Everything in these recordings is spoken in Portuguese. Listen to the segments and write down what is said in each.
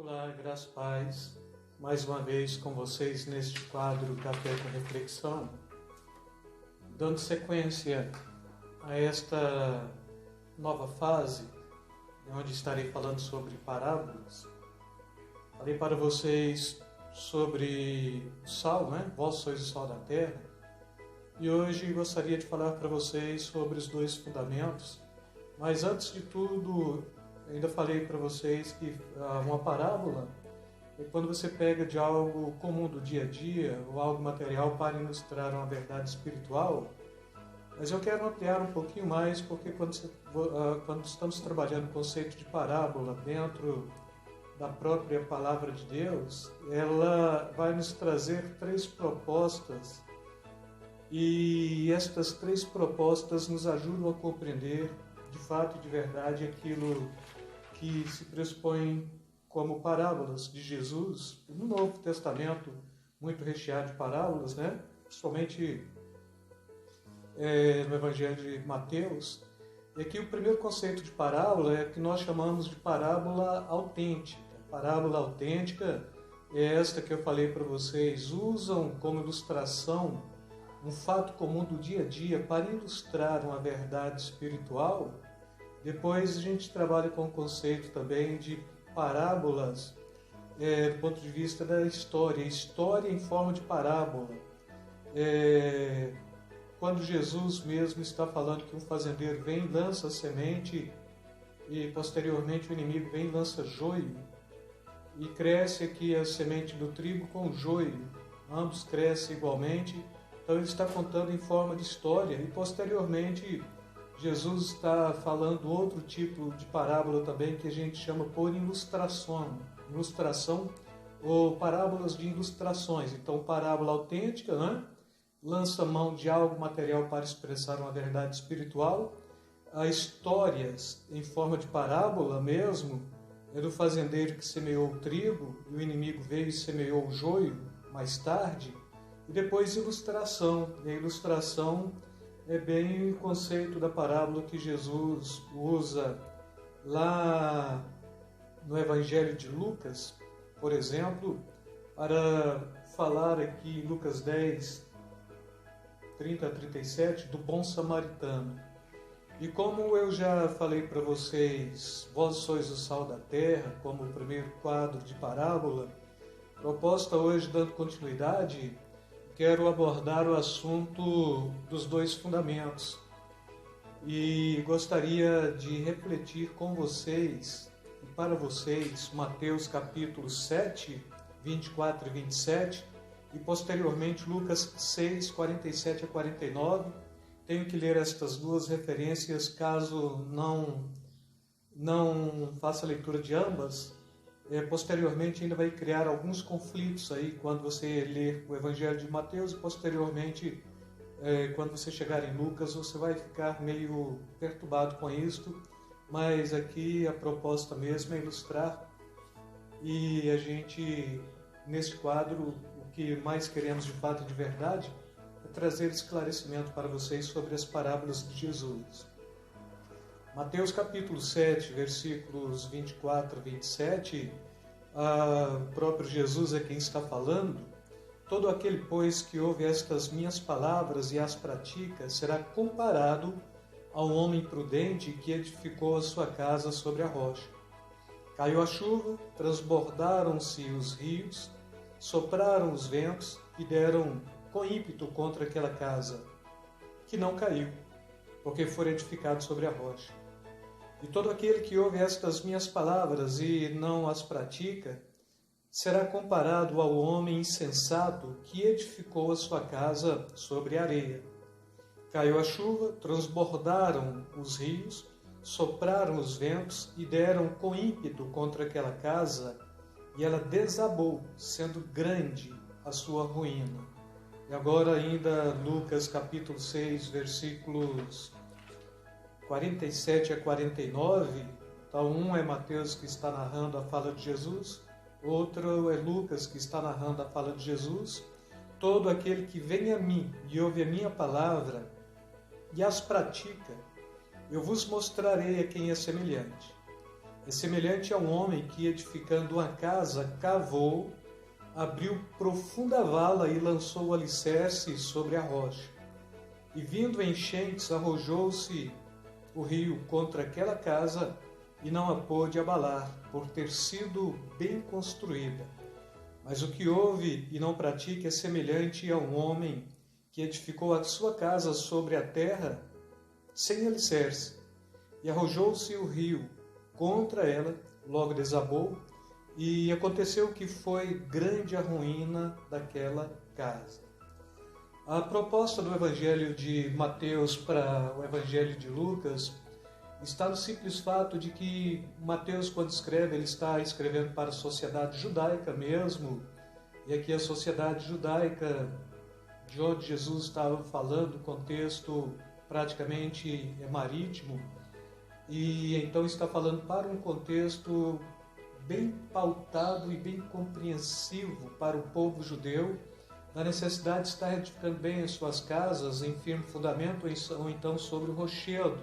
Olá, graças e paz. Mais uma vez com vocês neste quadro Café com Reflexão, dando sequência a esta nova fase, onde estarei falando sobre parábolas. Falei para vocês sobre o sal, Vós sois o sal da terra. E hoje gostaria de falar para vocês sobre os dois fundamentos. Mas antes de tudo, ainda falei para vocês que uma parábola é quando você pega de algo comum do dia a dia ou algo material para ilustrar uma verdade espiritual. Mas eu quero ampliar um pouquinho mais, porque quando estamos trabalhando o conceito de parábola dentro da própria palavra de Deus, ela vai nos trazer três propostas, e estas três propostas nos ajudam a compreender de fato e de verdade aquilo que se pressupõe como parábolas de Jesus, no Novo Testamento, muito recheado de parábolas, Principalmente no Evangelho de Mateus. E aqui o primeiro conceito de parábola é que nós chamamos de parábola autêntica. Parábola autêntica é esta que eu falei para vocês, usam como ilustração um fato comum do dia a dia para ilustrar uma verdade espiritual. Depois a gente trabalha com o conceito também de parábolas do ponto de vista da história em forma de parábola. Quando Jesus mesmo está falando que um fazendeiro vem e lança a semente e posteriormente o inimigo vem e lança joio, e cresce aqui a semente do trigo com o joio, ambos crescem igualmente. Então ele está contando em forma de história e posteriormente Jesus está falando outro tipo de parábola também que a gente chama por ilustração ou parábolas de ilustrações. Então parábola autêntica, lança mão de algo material para expressar uma verdade espiritual. As histórias em forma de parábola mesmo é do fazendeiro que semeou o trigo e o inimigo veio e semeou o joio mais tarde. E depois ilustração. E a ilustração é bem o conceito da parábola que Jesus usa lá no Evangelho de Lucas, por exemplo, para falar aqui em Lucas 10, 30 a 37, do bom samaritano. E como eu já falei para vocês, vós sois o sal da terra, como o primeiro quadro de parábola, proposta hoje dando continuidade, quero abordar o assunto dos dois fundamentos e gostaria de refletir com vocês e para vocês Mateus capítulo 7, 24 e 27 e posteriormente Lucas 6, 47 a 49. Tenho que ler estas duas referências caso não faça a leitura de ambas. Posteriormente ainda vai criar alguns conflitos aí quando você ler o Evangelho de Mateus e posteriormente quando você chegar em Lucas você vai ficar meio perturbado com isto, mas aqui a proposta mesmo é ilustrar, e a gente neste quadro o que mais queremos de fato e de verdade é trazer esclarecimento para vocês sobre as parábolas de Jesus. Mateus capítulo 7, versículos 24 a 27, o próprio Jesus é quem está falando. Todo aquele, pois, que ouve estas minhas palavras e as pratica, será comparado ao homem prudente que edificou a sua casa sobre a rocha. Caiu a chuva, transbordaram-se os rios, sopraram os ventos e deram com ímpeto contra aquela casa, que não caiu, porque foi edificado sobre a rocha. E todo aquele que ouve estas minhas palavras e não as pratica, será comparado ao homem insensato que edificou a sua casa sobre a areia. Caiu a chuva, transbordaram os rios, sopraram os ventos e deram com ímpeto contra aquela casa, e ela desabou, sendo grande a sua ruína. E agora ainda Lucas capítulo 6, versículos 47 a 49, então um é Mateus que está narrando a fala de Jesus, outro é Lucas que está narrando a fala de Jesus. Todo aquele que vem a mim e ouve a minha palavra e as pratica, eu vos mostrarei a quem é semelhante. é semelhante a um homem que, edificando uma casa, cavou, abriu profunda vala e lançou o alicerce sobre a rocha. E vindo enchentes, arrojou-se o rio contra aquela casa e não a pôde abalar, por ter sido bem construída. Mas o que ouve e não pratica é semelhante a um homem que edificou a sua casa sobre a terra sem alicerce. E arrojou-se o rio contra ela, logo desabou, e aconteceu que foi grande a ruína daquela casa. A proposta do Evangelho de Mateus para o Evangelho de Lucas está no simples fato de que Mateus, quando escreve, ele está escrevendo para a sociedade judaica mesmo, e aqui a sociedade judaica de onde Jesus estava falando, o contexto praticamente é marítimo, e então está falando para um contexto bem pautado e bem compreensivo para o povo judeu, da necessidade de estar edificando bem as suas casas em firme fundamento ou então sobre o rochedo.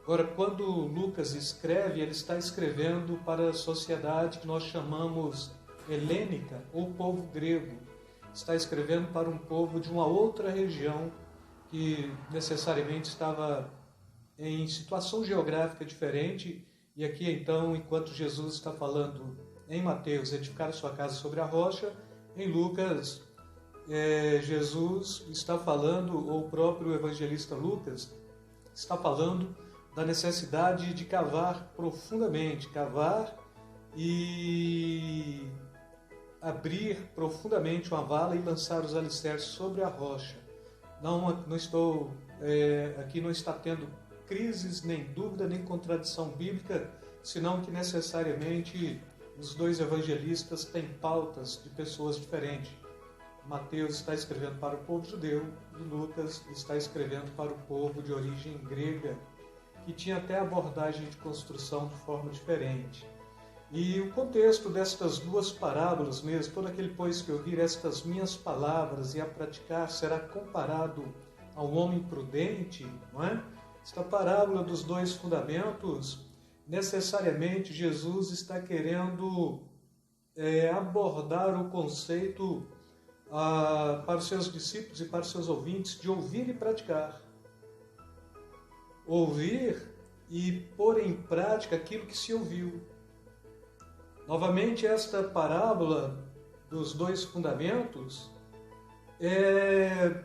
Agora, quando Lucas escreve, ele está escrevendo para a sociedade que nós chamamos helênica ou povo grego. Está escrevendo para um povo de uma outra região que necessariamente estava em situação geográfica diferente. E aqui então, enquanto Jesus está falando em Mateus, edificar a sua casa sobre a rocha, em Lucas, Jesus está falando, ou o próprio evangelista Lucas está falando da necessidade de cavar profundamente, cavar e abrir profundamente uma vala e lançar os alicerces sobre a rocha. Aqui não está tendo crises, nem dúvida, nem contradição bíblica, senão que necessariamente os dois evangelistas têm pautas de pessoas diferentes. Mateus está escrevendo para o povo judeu e Lucas está escrevendo para o povo de origem grega, que tinha até abordagem de construção de forma diferente. E o contexto destas duas parábolas mesmo, todo aquele pois que ouvir estas minhas palavras e a praticar será comparado a um homem prudente, não é? Esta parábola dos dois fundamentos, necessariamente Jesus está querendo abordar o conceito para os seus discípulos e para os seus ouvintes de ouvir e praticar. Ouvir e pôr em prática aquilo que se ouviu. Novamente, esta parábola dos dois fundamentos,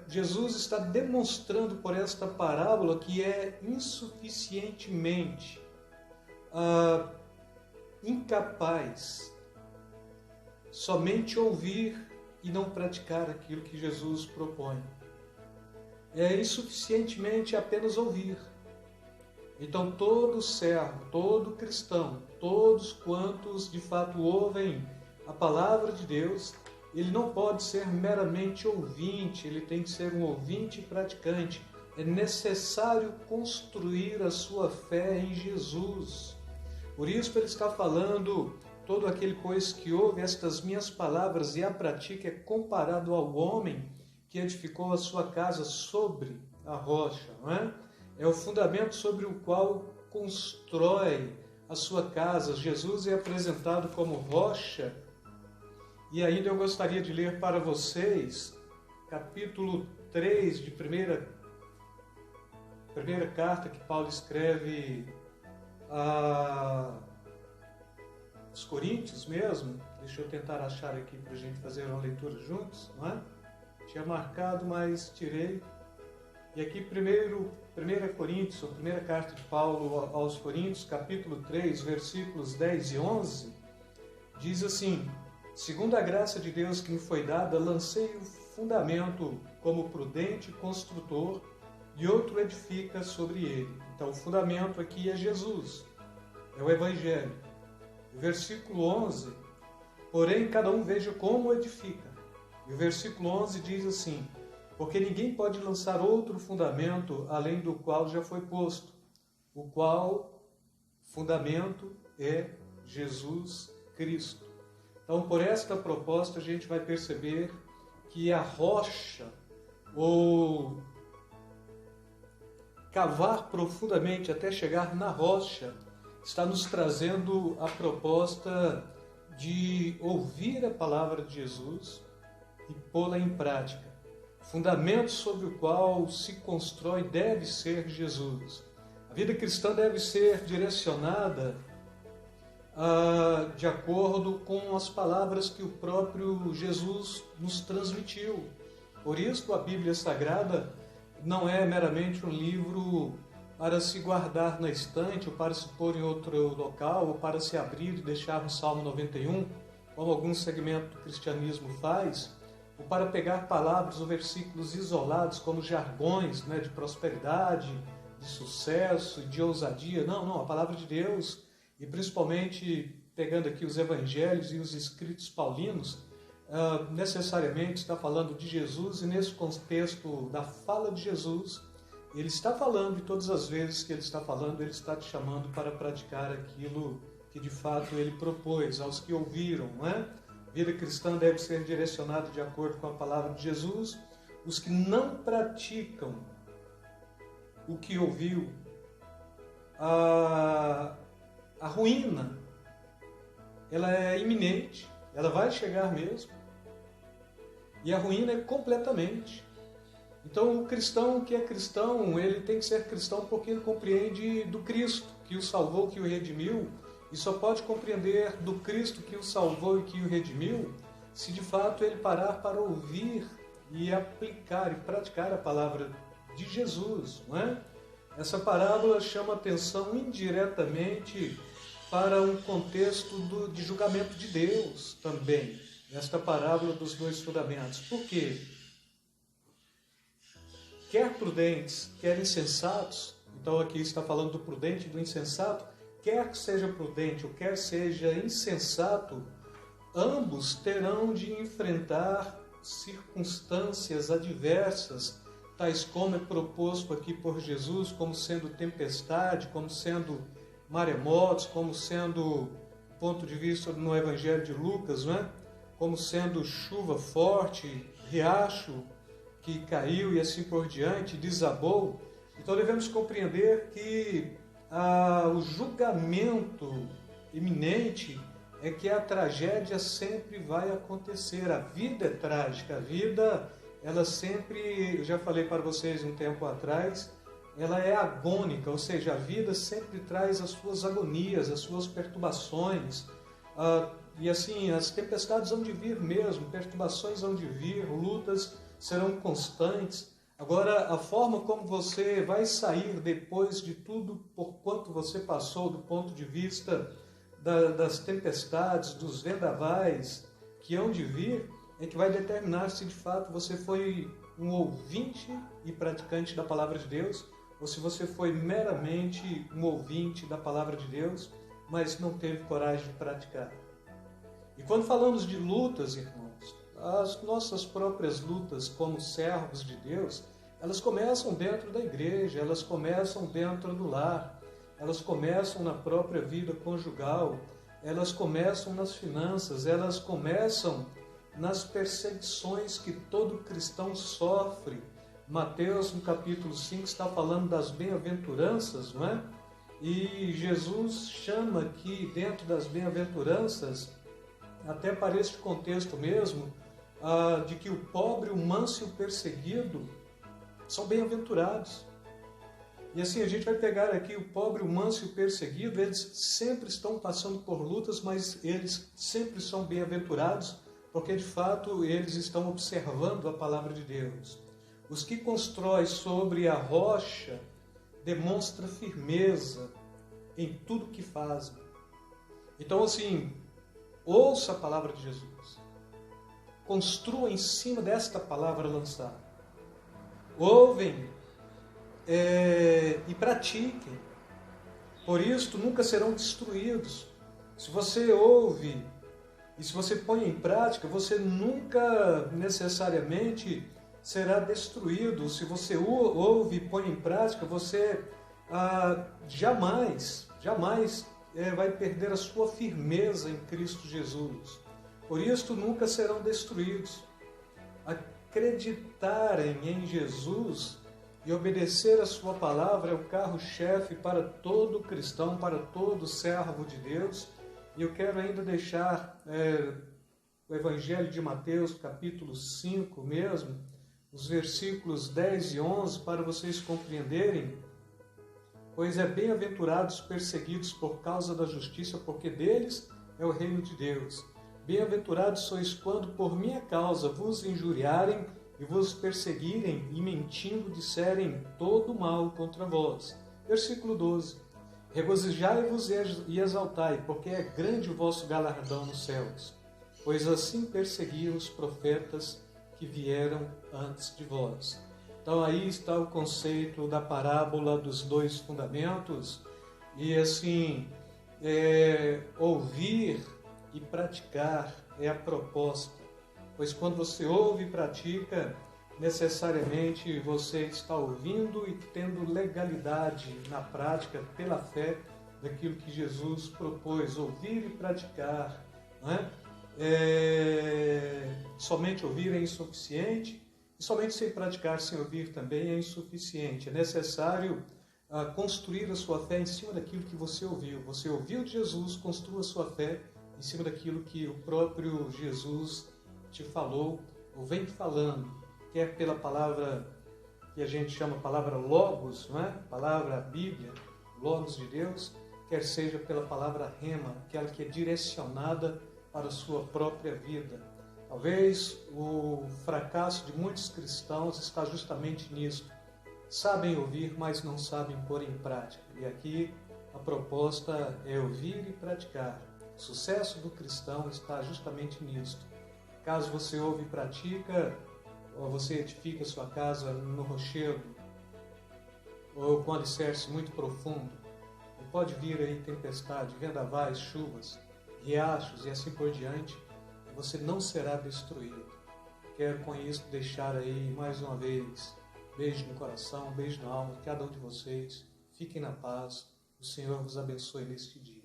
Jesus está demonstrando por esta parábola que é insuficientemente incapaz somente ouvir e não praticar aquilo que Jesus propõe. É insuficientemente apenas ouvir. Então todo servo, todo cristão, todos quantos de fato ouvem a palavra de Deus, ele não pode ser meramente ouvinte, ele tem que ser um ouvinte praticante. É necessário construir a sua fé em Jesus. Por isso ele está falando, todo aquele pois que ouve estas minhas palavras e a pratica é comparado ao homem que edificou a sua casa sobre a rocha, não é? É o fundamento sobre o qual constrói a sua casa. Jesus é apresentado como rocha. E ainda eu gostaria de ler para vocês capítulo 3 de primeira carta que Paulo escreve aos Coríntios mesmo. Deixa eu tentar achar aqui para a gente fazer uma leitura juntos, não é? Tinha marcado, mas tirei. E aqui 1 Coríntios, a primeira carta de Paulo aos Coríntios, capítulo 3, versículos 10 e 11, diz assim: segundo a graça de Deus que me foi dada, lancei o fundamento como prudente construtor, e outro edifica sobre ele. Então o fundamento aqui é Jesus, é o Evangelho. O versículo 11, porém cada um veja como edifica. E o versículo 11 diz assim: porque ninguém pode lançar outro fundamento além do qual já foi posto, o qual fundamento é Jesus Cristo. Então, por esta proposta, a gente vai perceber que a rocha, ou cavar profundamente até chegar na rocha, está nos trazendo a proposta de ouvir a palavra de Jesus e pô-la em prática. O fundamento sobre o qual se constrói deve ser Jesus. A vida cristã deve ser direcionada de acordo com as palavras que o próprio Jesus nos transmitiu. Por isso, a Bíblia Sagrada não é meramente um livro para se guardar na estante, ou para se pôr em outro local, ou para se abrir e deixar no Salmo 91, como algum segmento do cristianismo faz, ou para pegar palavras ou versículos isolados, como jargões, né, de prosperidade, de sucesso, de ousadia. Não, a palavra de Deus, e principalmente pegando aqui os evangelhos e os escritos paulinos, necessariamente está falando de Jesus, e nesse contexto da fala de Jesus, ele está falando, e todas as vezes que ele está falando, ele está te chamando para praticar aquilo que de fato ele propôs aos que ouviram, não é? A vida cristã deve ser direcionada de acordo com a palavra de Jesus. Os que não praticam o que ouviu, a ruína, ela é iminente, ela vai chegar mesmo, e a ruína é completamente. Então, o cristão que é cristão, ele tem que ser cristão porque ele compreende do Cristo, que o salvou, que o redimiu, e só pode compreender do Cristo que o salvou e que o redimiu, se de fato ele parar para ouvir e aplicar e praticar a palavra de Jesus, não é? Essa parábola chama atenção indiretamente para um contexto de julgamento de Deus também, esta parábola dos dois fundamentos. Por quê? Quer prudentes, quer insensatos, então aqui está falando do prudente e do insensato, quer que seja prudente ou quer seja insensato, ambos terão de enfrentar circunstâncias adversas, tais como é proposto aqui por Jesus, como sendo tempestade, como sendo maremotos, como sendo, do ponto de vista no Evangelho de Lucas, não é? Como sendo chuva forte, riacho que caiu e assim por diante, desabou. Então devemos compreender que o julgamento iminente é que a tragédia sempre vai acontecer. A vida é trágica, a vida, ela sempre, eu já falei para vocês um tempo atrás, ela é agônica, ou seja, a vida sempre traz as suas agonias, as suas perturbações, e assim, as tempestades hão de vir mesmo, perturbações hão de vir, lutas serão constantes. Agora, a forma como você vai sair depois de tudo por quanto você passou, do ponto de vista das tempestades, dos vendavais que hão de vir, é que vai determinar se de fato você foi um ouvinte e praticante da palavra de Deus, ou se você foi meramente um ouvinte da palavra de Deus, mas não teve coragem de praticar. E quando falamos de lutas, irmãos, as nossas próprias lutas como servos de Deus, elas começam dentro da igreja, elas começam dentro do lar, elas começam na própria vida conjugal, elas começam nas finanças, elas começam nas perseguições que todo cristão sofre. Mateus, no capítulo 5, está falando das bem-aventuranças, não é? E Jesus chama aqui, dentro das bem-aventuranças, até para este contexto mesmo, de que o pobre, o manso e o perseguido são bem-aventurados. E assim, a gente vai pegar aqui o pobre, o manso e o perseguido, eles sempre estão passando por lutas, mas eles sempre são bem-aventurados, porque de fato eles estão observando a palavra de Deus. Os que constroem sobre a rocha demonstram firmeza em tudo que fazem. Então assim, ouça a palavra de Jesus. Construa em cima desta palavra lançada. Ouvem e pratiquem. Por isso nunca serão destruídos. Se você ouve e se você põe em prática, você nunca necessariamente será destruído. Se você ouve e põe em prática, você jamais vai perder a sua firmeza em Cristo Jesus. Por isso nunca serão destruídos. Acreditarem em Jesus E obedecer a sua palavra é o carro-chefe para todo cristão, para todo servo de Deus. E eu quero ainda deixar o Evangelho de Mateus, capítulo 5 mesmo, os versículos 10 e 11, para vocês compreenderem. Pois é bem-aventurados perseguidos por causa da justiça, porque deles é o reino de Deus. Bem-aventurados sois quando por minha causa vos injuriarem e vos perseguirem e mentindo disserem todo mal contra vós. Versículo 12. Regozijai-vos e exaltai, porque é grande o vosso galardão nos céus, pois assim perseguiam os profetas que vieram antes de vós. Então aí está o conceito da parábola dos dois fundamentos, e assim, ouvir e praticar é a proposta, pois quando você ouve e pratica, necessariamente você está ouvindo e tendo legalidade na prática pela fé daquilo que Jesus propôs. Ouvir e praticar, né? Somente ouvir é insuficiente, e somente sem praticar, sem ouvir também é insuficiente. É necessário construir a sua fé em cima daquilo que você ouviu. Você ouviu de Jesus, construa a sua fé em cima daquilo que o próprio Jesus te falou ou vem falando, quer pela palavra que a gente chama palavra logos, não é? Palavra Bíblia, logos de Deus, quer seja pela palavra rema, aquela que é direcionada para a sua própria vida. Talvez o fracasso de muitos cristãos está justamente nisso. Sabem ouvir, mas não sabem pôr em prática. E aqui a proposta é ouvir e praticar. O sucesso do cristão está justamente nisso. Caso você ouve e pratica, ou você edifica sua casa no rochedo, ou com alicerce muito profundo, e pode vir aí tempestade, vendavais, chuvas, riachos e assim por diante, você não será destruído. Quero com isso deixar aí mais uma vez beijo no coração, beijo na alma de cada um de vocês. Fiquem na paz. O Senhor vos abençoe neste dia.